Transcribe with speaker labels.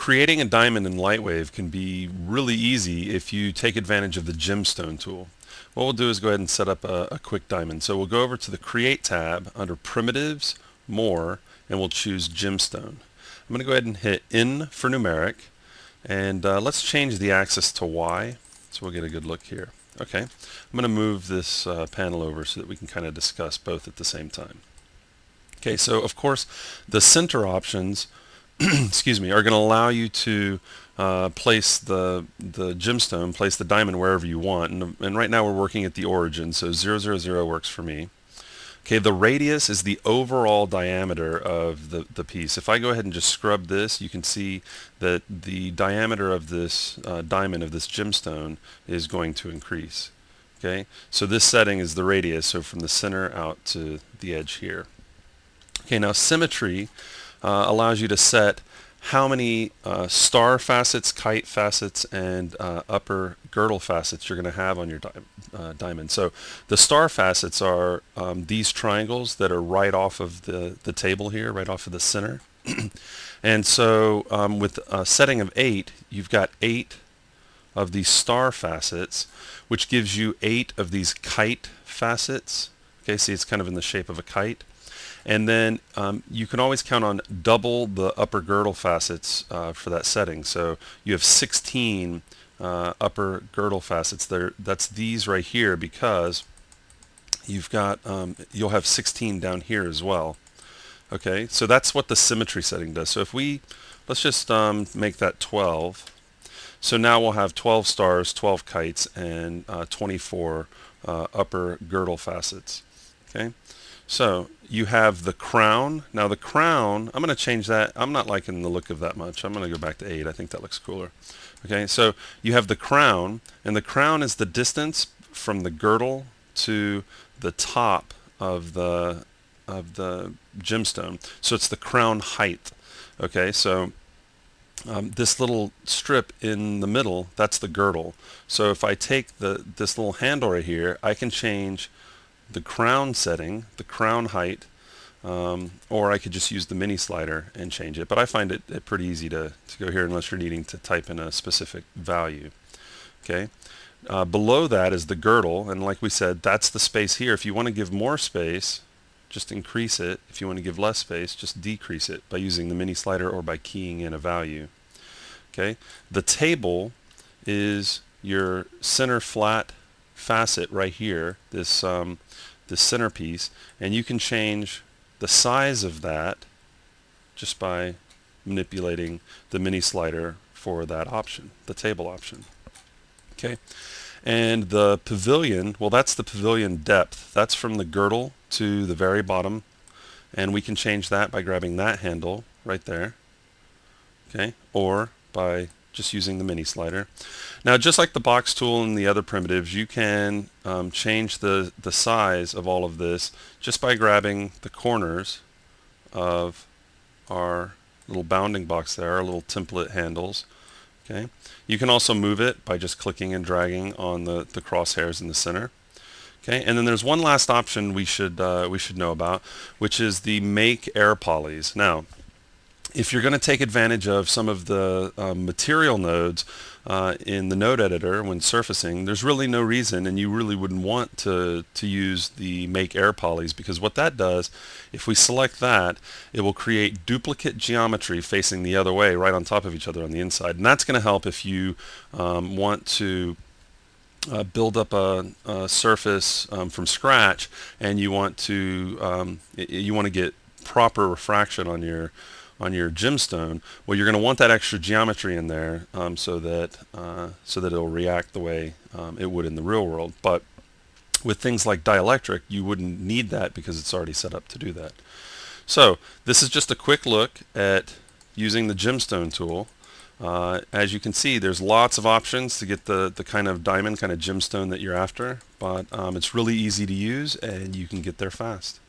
Speaker 1: Creating a diamond in Lightwave can be really easy if you take advantage of the Gemstone tool. What we'll do is go ahead and set up a quick diamond. So we'll go over to the Create tab under Primitives, More, and we'll choose Gemstone. I'm going to go ahead and hit N for numeric, and let's change the axis to Y so we'll get a good look here. Okay, I'm going to move this panel over so that we can kind of discuss both at the same time. Okay, so of course the center options excuse me, are going to allow you to place the gemstone, place the diamond wherever you want. And right now we're working at the origin, so 000 works for me. Okay, the radius is the overall diameter of the piece. If I go ahead and just scrub this, you can see that the diameter of this diamond, of this gemstone, is going to increase. Okay, so this setting is the radius, so from the center out to the edge here. Okay, now symmetry allows you to set how many star facets, kite facets, and upper girdle facets you're going to have on your diamond. So the star facets are these triangles that are right off of the table here, right off of the center. And so with a setting of 8, you've got 8 of these star facets, which gives you 8 of these kite facets. Okay, see, it's kind of in the shape of a kite. And then you can always count on double the upper girdle facets for that setting. So you have 16 upper girdle facets there. That's these right here, because you've got you'll have 16 down here as well. Okay, so that's what the symmetry setting does. So if let's just make that 12. So now we'll have 12 stars, 12 kites, and 24 upper girdle facets. Okay. So you have the crown. Now the crown, I'm going to change that. I'm not liking the look of that much. I'm going to go back to 8. I think that looks cooler. Okay, so you have the crown, and the crown is the distance from the girdle to the top of the gemstone. So it's the crown height. Okay, so this little strip in the middle, that's the girdle. So if I take this little handle right here, I can change the crown setting, the crown height, or I could just use the mini slider and change it. But I find it pretty easy to go here unless you're needing to type in a specific value. Okay. Below that is the girdle, and like we said, that's the space here. If you want to give more space, just increase it. If you want to give less space, just decrease it by using the mini slider or by keying in a value. Okay. The table is your center flat facet right here, this centerpiece, and you can change the size of that just by manipulating the mini slider for that option, the table option. Okay, and the pavilion, well, that's the pavilion depth. That's from the girdle to the very bottom, and we can change that by grabbing that handle right there. Okay, or by just using the mini slider. Now, just like the box tool and the other primitives, you can change the size of all of this just by grabbing the corners of our little bounding box there, our little template handles. Okay, you can also move it by just clicking and dragging on the crosshairs in the center. Okay, and then there's one last option we should know about, which is the make air polys. Now, if you're going to take advantage of some of the material nodes in the node editor when surfacing, there's really no reason, and you really wouldn't want to use the make air polys, because what that does, if we select that, it will create duplicate geometry facing the other way right on top of each other on the inside. And that's going to help if you want to build up a surface from scratch, and you want to get proper refraction on your gemstone. Well, you're going to want that extra geometry in there so that it'll react the way it would in the real world. But with things like dielectric, you wouldn't need that because it's already set up to do that. So this is just a quick look at using the gemstone tool. As you can see, there's lots of options to get the kind of diamond, kind of gemstone that you're after, but it's really easy to use, and you can get there fast.